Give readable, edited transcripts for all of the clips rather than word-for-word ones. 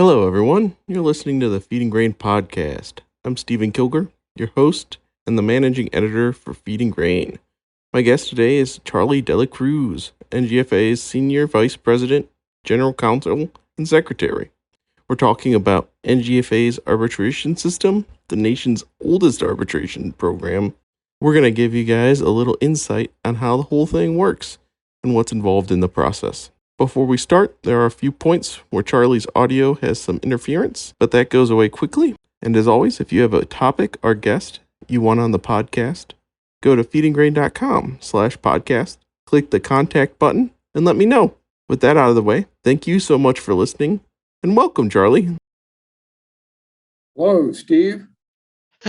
Hello, everyone. You're listening to the Feeding Grain podcast. I'm Stephen Kilger, your host and the managing editor for Feeding Grain. My guest today is Charlie Delacruz, NGFA's Senior Vice President, General Counsel, and Secretary. We're talking about NGFA's arbitration system, the nation's oldest arbitration program. We're going to give you guys a little insight on how the whole thing works and what's involved in the process. Before we start, there are a few points where Charlie's audio has some interference, but that goes away quickly. And as always, if you have a topic or guest you want on the podcast, go to feedinggrain.com/podcast, click the contact button, and let me know. With that out of the way, thank you so much for listening, and welcome, Charlie. Hello, Steve.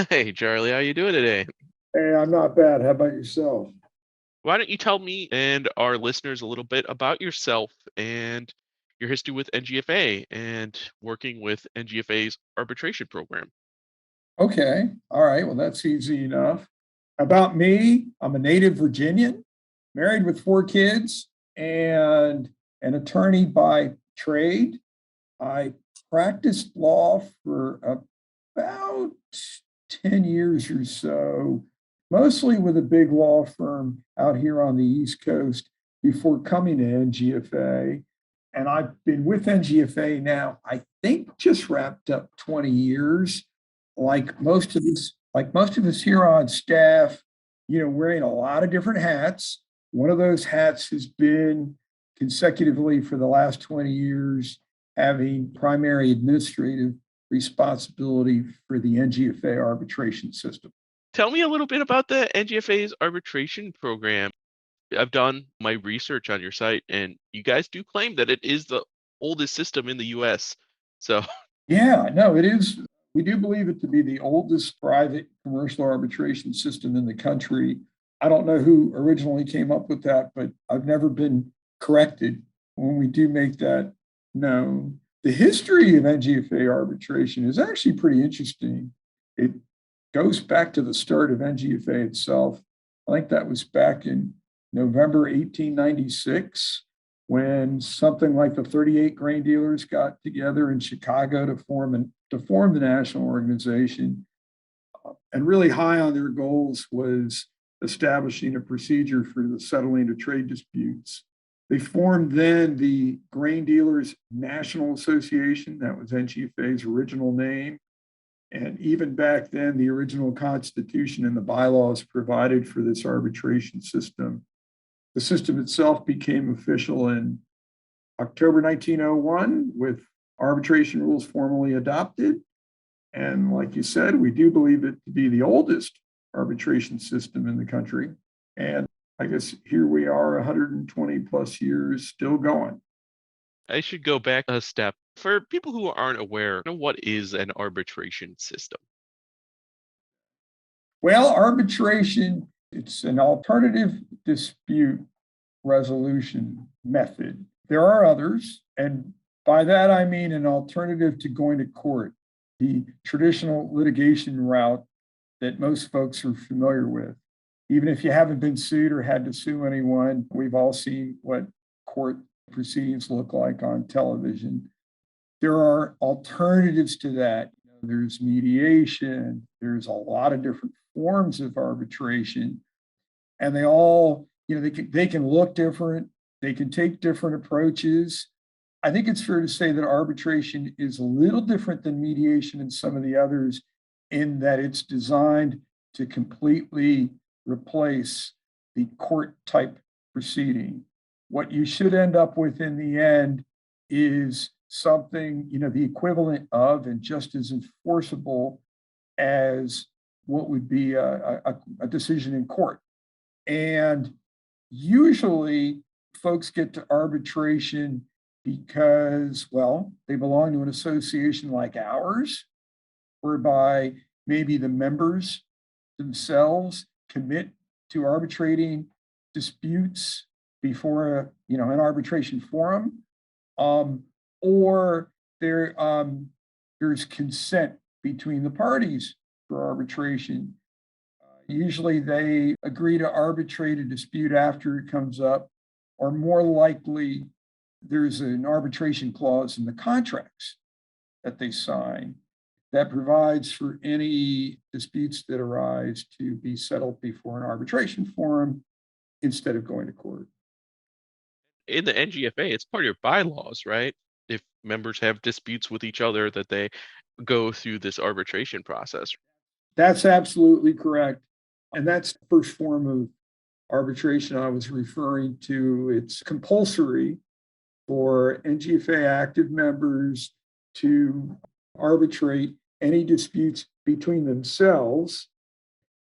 Hey, Charlie, how you doing today? Hey, I'm not bad. How about yourself? Why don't you tell me and our listeners a little bit about yourself and your history with NGFA and working with NGFA's arbitration program? Okay. All right. Well, that's easy enough. About me, I'm a native Virginian, married with 4 kids, and an attorney by trade. I practiced law for about 10 years or so, mostly with a big law firm out here on the East Coast before coming to NGFA. And I've been with NGFA now, I think just wrapped up 20 years. Like most of us here on staff, wearing a lot of different hats. One of those hats has been consecutively for the last 20 years, having primary administrative responsibility for the NGFA arbitration system. Tell me a little bit about the NGFA's arbitration program. I've done my research on your site, and you guys do claim that it is the oldest system in the US. So, Yeah, no, it is. We do believe it to be the oldest private commercial arbitration system in the country. I don't know who originally came up with that, but I've never been corrected when we do make that known. The history of NGFA arbitration is actually pretty interesting. It goes back to the start of NGFA itself. I think that was back in November 1896, when something like the 38 grain dealers got together in Chicago to form the national organization. And really high on their goals was establishing a procedure for the settling of trade disputes. They formed then the Grain Dealers National Association. That was NGFA's original name. And even back then, the original Constitution and the bylaws provided for this arbitration system. The system itself became official in October 1901 with arbitration rules formally adopted. And like you said, we do believe it to be the oldest arbitration system in the country. And I guess here we are 120 plus years still going. I should go back a step. For people who aren't aware, what is an arbitration system? Well, arbitration, it's an alternative dispute resolution method. There are others, and by that I mean an alternative to going to court, the traditional litigation route that most folks are familiar with. Even if you haven't been sued or had to sue anyone, we've all seen what court proceedings look like on television. There are alternatives to that. There's mediation, there's a lot of different forms of arbitration, and they all, they can look different, they can take different approaches. I think it's fair to say that arbitration is a little different than mediation and some of the others in that it's designed to completely replace the court type proceeding. What you should end up with in the end is something, the equivalent of and just as enforceable as what would be a decision in court. And usually folks get to arbitration because, well, they belong to an association like ours, whereby maybe the members themselves commit to arbitrating disputes before an arbitration forum, or there's consent between the parties for arbitration. Usually they agree to arbitrate a dispute after it comes up, or more likely, there's an arbitration clause in the contracts that they sign that provides for any disputes that arise to be settled before an arbitration forum instead of going to court. In the NGFA, it's part of your bylaws, right? If members have disputes with each other, that they go through this arbitration process. That's absolutely correct. And that's the first form of arbitration I was referring to. It's compulsory for NGFA active members to arbitrate any disputes between themselves.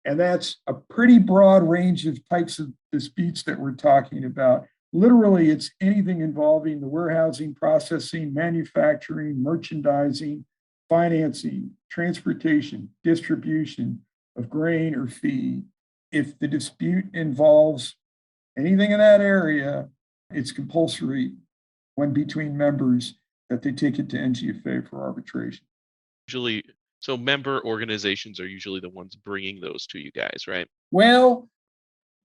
And that's a pretty broad range of types of disputes that we're talking about. Literally, it's anything involving the warehousing, processing, manufacturing, merchandising, financing, transportation, distribution of grain or feed. If the dispute involves anything in that area, it's compulsory when between members that they take it to NGFA for arbitration. Usually, so member organizations are usually the ones bringing those to you guys, right? Well,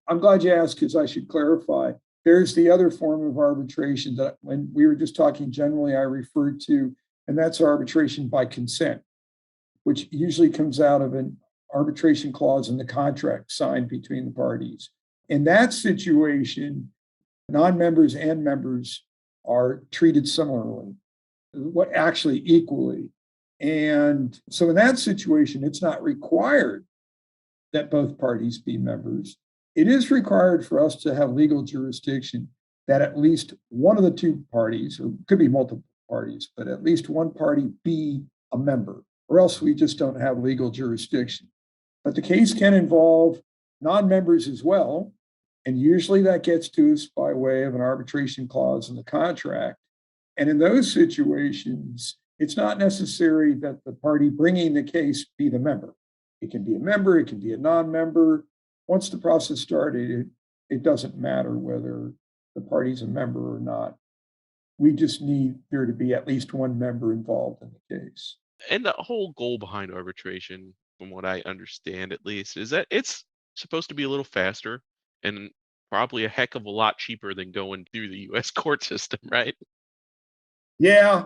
I'm glad you asked because I should clarify. There's the other form of arbitration that when we were just talking generally, I referred to, and that's arbitration by consent, which usually comes out of an arbitration clause in the contract signed between the parties. In that situation, non-members and members are treated similarly, what actually equally. And so in that situation, it's not required that both parties be members. It is required for us to have legal jurisdiction that at least one of the two parties, or could be multiple parties, but at least one party be a member, or else we just don't have legal jurisdiction. But the case can involve non-members as well. And usually that gets to us by way of an arbitration clause in the contract. And in those situations, it's not necessary that the party bringing the case be the member. It can be a member, it can be a non-member. Once the process started, it doesn't matter whether the party's a member or not. We just need there to be at least one member involved in the case. And the whole goal behind arbitration, from what I understand at least, is that it's supposed to be a little faster and probably a heck of a lot cheaper than going through the US court system, right? Yeah,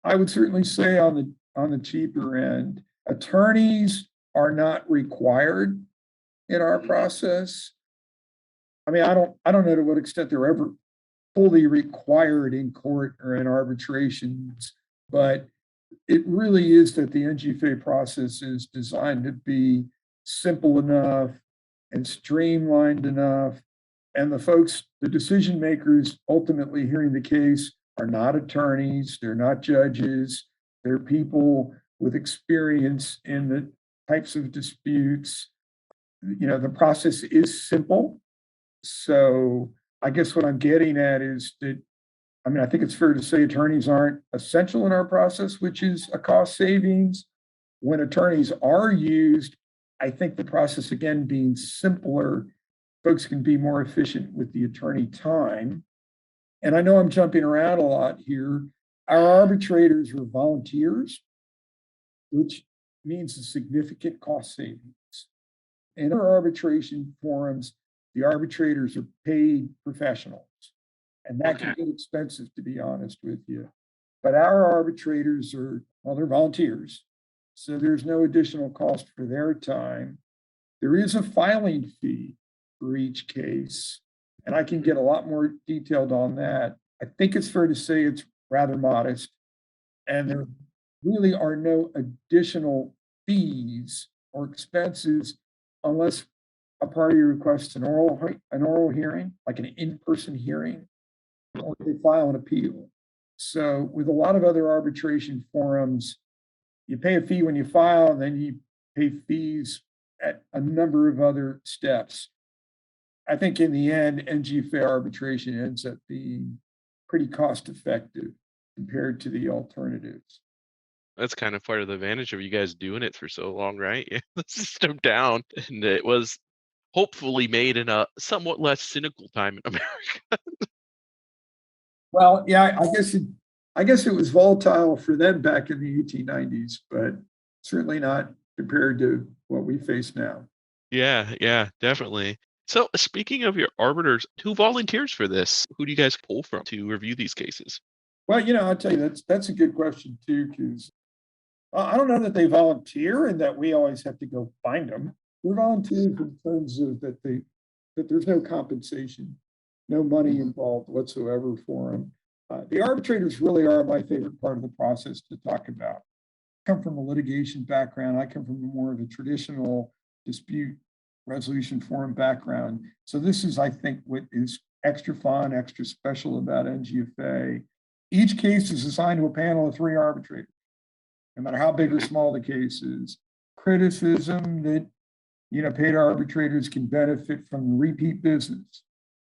I would certainly say on the cheaper end. Attorneys are not required in our process. I mean, I don't know to what extent they're ever fully required in court or in arbitrations, but it really is that the NGFA process is designed to be simple enough and streamlined enough. And the folks, the decision makers ultimately hearing the case are not attorneys, they're not judges, they're people with experience in the types of disputes. You know, the process is simple. So I guess what I'm getting at is that, I mean, I think it's fair to say attorneys aren't essential in our process, which is a cost savings. When attorneys are used, I think the process, again, being simpler, folks can be more efficient with the attorney time. And I know I'm jumping around a lot here. Our arbitrators are volunteers, which means a significant cost savings. In our arbitration forums, the arbitrators are paid professionals. And that can get expensive, to be honest with you. But our arbitrators are, well, they're volunteers. So there's no additional cost for their time. There is a filing fee for each case. And I can get a lot more detailed on that. I think it's fair to say it's rather modest. And there really are no additional fees or expenses unless a party requests an oral hearing, like an in-person hearing, or they file an appeal. So with a lot of other arbitration forums, you pay a fee when you file, and then you pay fees at a number of other steps. I think in the end, NGFA arbitration ends up being pretty cost effective compared to the alternatives. That's kind of part of the advantage of you guys doing it for so long, right? The system down, and it was hopefully made in a somewhat less cynical time in America. Well, yeah, I guess it was volatile for them back in the 1890s, but certainly not compared to what we face now. Yeah, definitely. So speaking of your arbiters, who volunteers for this? Who do you guys pull from to review these cases? Well, you know, I'll tell you that's a good question too, because I don't know that they volunteer and that we always have to go find them. We're volunteers in terms of that there's no compensation, no money involved whatsoever for them. The arbitrators really are my favorite part of the process to talk about. I come from a litigation background. I come from more of a traditional dispute resolution forum background. So this is, I think, what is extra fun, extra special about NGFA. Each case is assigned to a panel of 3 arbitrators, no matter how big or small the case is. Criticism that, paid arbitrators can benefit from repeat business.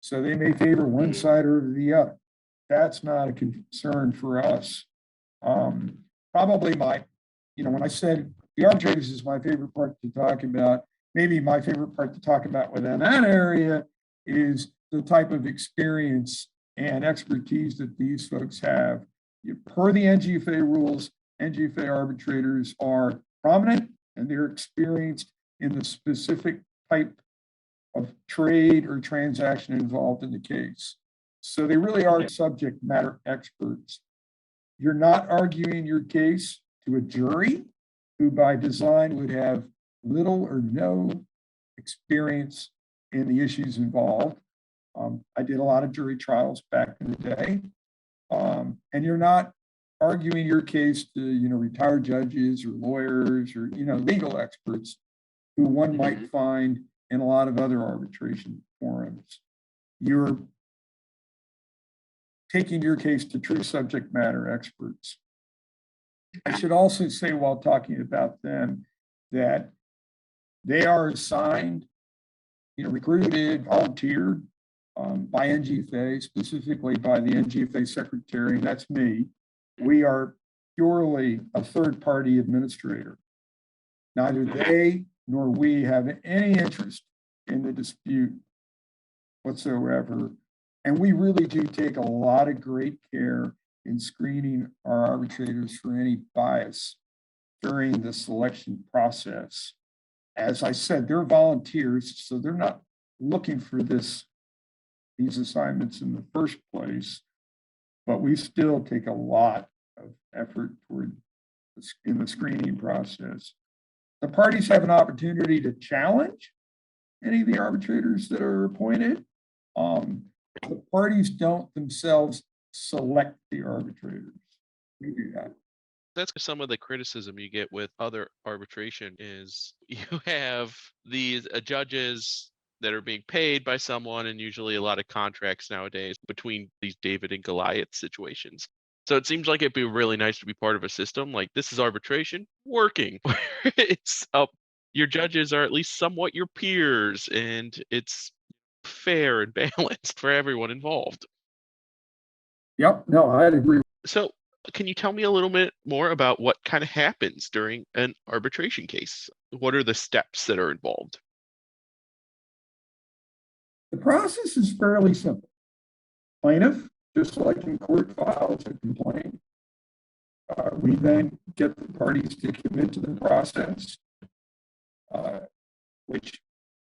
So they may favor one side or the other. That's not a concern for us. Probably when I said the arbitrators is my favorite part to talk about, maybe my favorite part to talk about within that area is the type of experience and expertise that these folks have. Per the NGFA rules, NGFA arbitrators are prominent and they're experienced in the specific type of trade or transaction involved in the case. So they really are subject matter experts. You're not arguing your case to a jury who by design would have little or no experience in the issues involved. I did a lot of jury trials back in the day. And you're not arguing your case to, retired judges or lawyers or, legal experts who one might find in a lot of other arbitration forums. You're taking your case to true subject matter experts. I should also say while talking about them that they are assigned, recruited, volunteered by NGFA, specifically by the NGFA secretary, that's me. We are purely a third-party administrator. Neither they nor we have any interest in the dispute whatsoever. And we really do take a lot of great care in screening our arbitrators for any bias during the selection process. As I said, they're volunteers, so they're not looking for these assignments in the first place, but we still take a lot of effort in the screening process. The parties have an opportunity to challenge any of the arbitrators that are appointed. The parties don't themselves select the arbitrators. We do that. That's some of the criticism you get with other arbitration is you have these judges that are being paid by someone, and usually a lot of contracts nowadays between these David and Goliath situations. So it seems like it'd be really nice to be part of a system like this is arbitration working. It's your judges are at least somewhat your peers, and it's fair and balanced for everyone involved. Yep, no, I'd agree. So can you tell me a little bit more about what kind of happens during an arbitration case? What are the steps that are involved? The process is fairly simple. Plaintiff, just like in court, files a complaint. We then get the parties to commit to the process, which,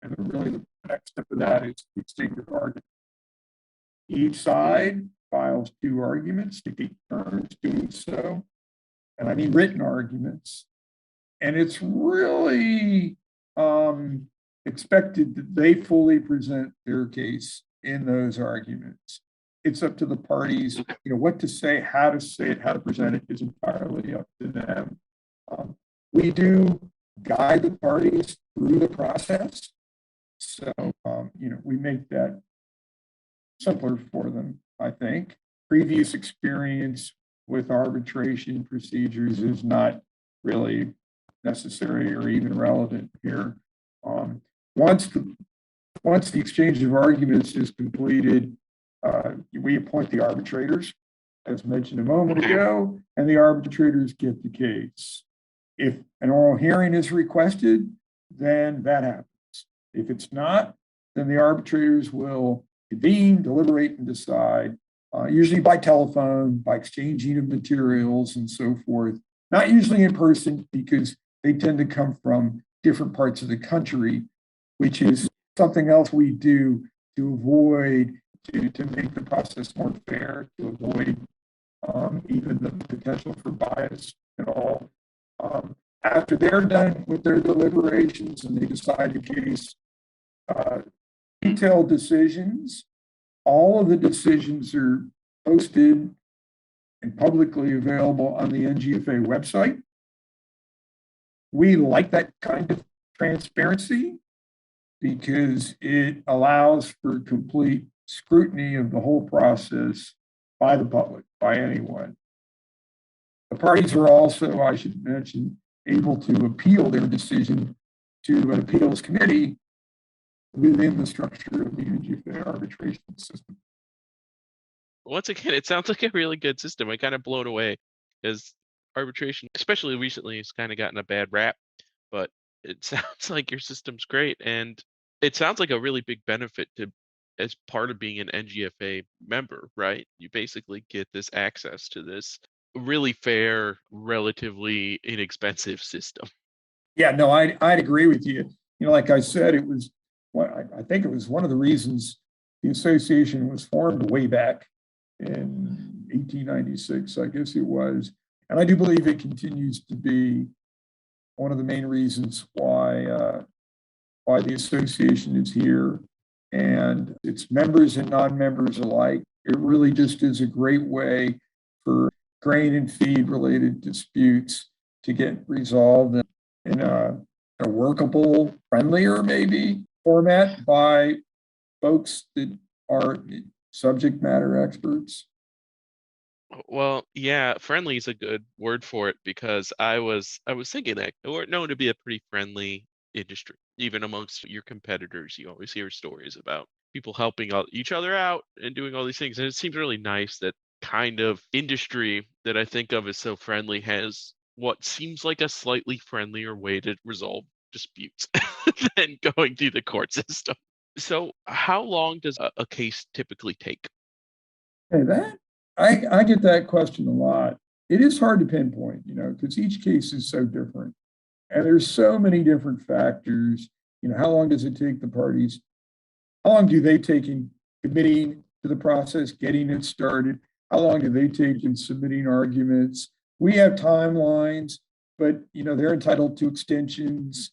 and really the next step of that is the statement of argument. Each side files 2 arguments to take turns doing so, and I mean written arguments. And it's really expected that they fully present their case in those arguments. It's up to the parties, what to say, how to present it is entirely up to them. We do guide the parties through the process. So, we make that simpler for them, I think. Previous experience with arbitration procedures is not really necessary or even relevant here. Once the exchange of arguments is completed, we appoint the arbitrators, as mentioned a moment ago, and the arbitrators get the case. If an oral hearing is requested, then that happens. If it's not, then the arbitrators will convene, deliberate, and decide, usually by telephone, by exchanging of materials and so forth. Not usually in person because they tend to come from different parts of the country, which is something else we do to avoid, to make the process more fair, to avoid even the potential for bias at all. After they're done with their deliberations and they decide the case, detailed decisions, all of the decisions are posted and publicly available on the NGFA website. We like that kind of transparency because it allows for complete scrutiny of the whole process by the public, by anyone. The parties are also, I should mention, able to appeal their decision to an appeals committee within the structure of the NGFA arbitration system. Once again, it sounds like a really good system. I'm kind of blown away because arbitration, especially recently, has kind of gotten a bad rap, but it sounds like your system's great. And it sounds like a really big benefit to, as part of being an NGFA member, right? You basically get this access to this really fair, relatively inexpensive system. Yeah, no, I'd agree with you. You know, like I said, it was, I think it was one of the reasons the association was formed way back in 1896, I guess it was. And I do believe it continues to be one of the main reasons why the association is here. And its members and non-members alike. It really just is a great way for grain and feed related disputes to get resolved in a workable, friendlier maybe format by folks that are subject matter experts. Well, yeah, friendly is a good word for it because I was thinking that we're known to be a pretty friendly industry. Even amongst your competitors, you always hear stories about people helping each other out and doing all these things. And it seems really nice that kind of industry that I think of as so friendly has what seems like a slightly friendlier way to resolve disputes than going through the court system. So how long does a case typically take? Hey, that I get that question a lot. It is hard to pinpoint, you know, because each case is so different. And there's so many different factors. You know, how long does it take the parties? How long do they take in committing to the process, getting it started? How long do they take in submitting arguments? We have timelines, but you know, they're entitled to extensions.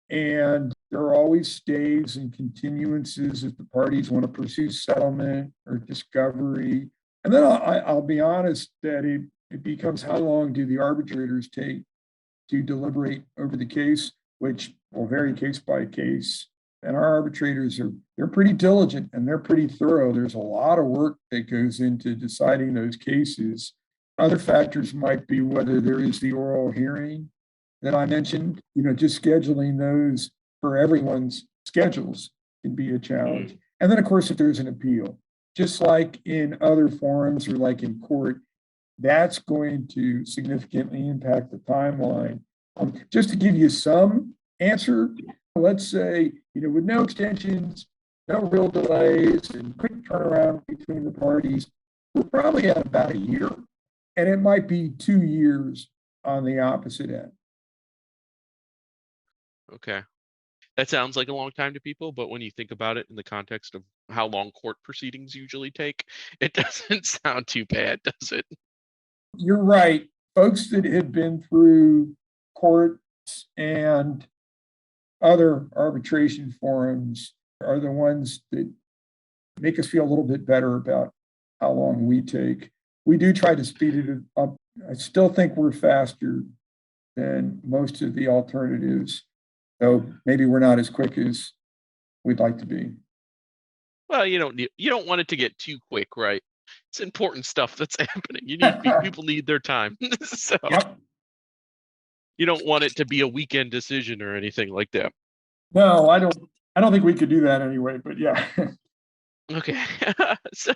And there are always stays and continuances if the parties want to pursue settlement or discovery. And then I'll be honest that it becomes how long do the arbitrators take to deliberate over the case, which will vary case by case. And our arbitrators they're pretty diligent and they're pretty thorough. There's a lot of work that goes into deciding those cases. Other factors might be whether there is the oral hearing that I mentioned. You know, just scheduling those for everyone's schedules can be a challenge. And then, of course, if there's an appeal, just like in other forums or like in court, that's going to significantly impact the timeline. Just to give you some answer, let's say, you know, with no extensions, no real delays, and quick turnaround between the parties, we're probably at about a year. And it might be 2 years on the opposite end. Okay. That sounds like a long time to people, but when you think about it in the context of how long court proceedings usually take, it doesn't sound too bad, does it? You're right. Folks that have been through courts and other arbitration forums are the ones that make us feel a little bit better about how long we take. We do try to speed it up. I still think we're faster than most of the alternatives, though maybe we're not as quick as we'd like to be. Well, you don't want it to get too quick, right? It's important stuff that's happening. People need their time. So Yep. you don't want it to be a weekend decision or anything like that. No, I don't think we could do that anyway, but yeah. Okay. So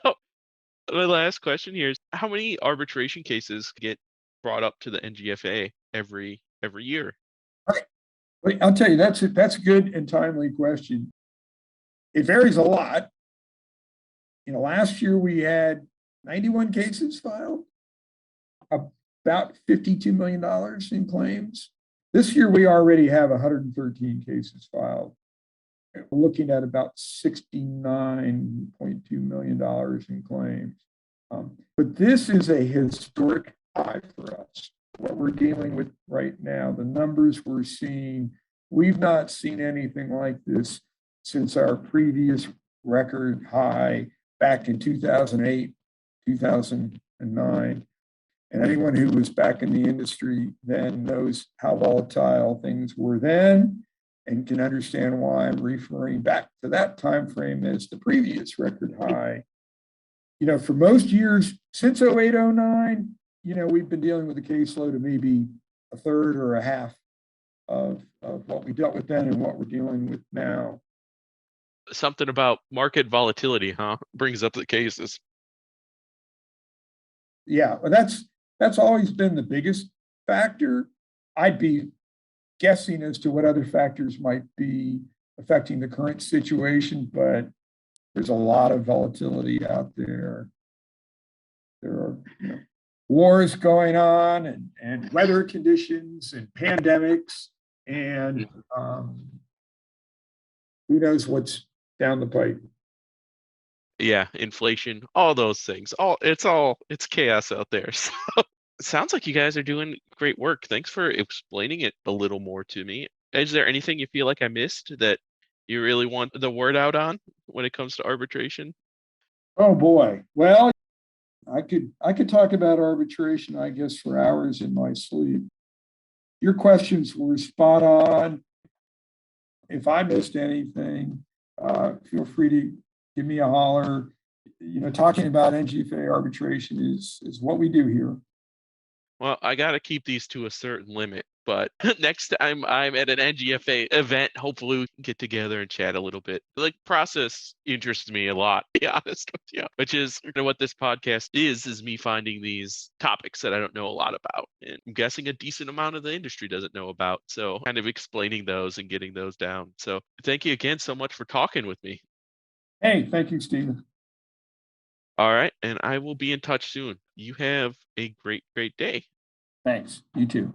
my last question here is how many arbitration cases get brought up to the NGFA every year? I'll tell you, that's a good and timely question. It varies a lot. You know, last year we had 91 cases filed, about $52 million in claims. This year we already have 113 cases filed. We're looking at about $69.2 million in claims. But this is a historic high for us. what we're dealing with right now, the numbers we're seeing, we've not seen anything like this since our previous record high back in 2008, 2009. And anyone who was back in the industry then knows how volatile things were then and can understand why I'm referring back to that time frame as the previous record high. You know, for most years since 08, 09, you know, we've been dealing with a caseload of maybe a third or a half of what we dealt with then and what we're dealing with now. Something about market volatility, huh? Brings up the cases. Yeah, well, that's always been the biggest factor. I'd be guessing as to what other factors might be affecting the current situation, but there's a lot of volatility out there. There are, you know, wars going on and weather conditions and pandemics and who knows what's down the pipe. Yeah, inflation, all those things. It's chaos out there. So it sounds like you guys are doing great work. Thanks for explaining it a little more to me. Is there anything you feel like I missed that you really want the word out on when it comes to arbitration? Oh boy. Well, I could talk about arbitration, I guess, for hours in my sleep. Your questions were spot on. If I missed anything, feel free to give me a holler. You know, talking about NGFA arbitration is what we do here. Well, I got to keep these to a certain limit, but next time I'm at an NGFA event, hopefully we can get together and chat a little bit. Like, process interests me a lot, to be honest with you, which is what this podcast is me finding these topics that I don't know a lot about. And I'm guessing a decent amount of the industry doesn't know about. So kind of explaining those and getting those down. So thank you again so much for talking with me. Hey, thank you, Stephen. All right. And I will be in touch soon. You have a great day. Thanks. You too.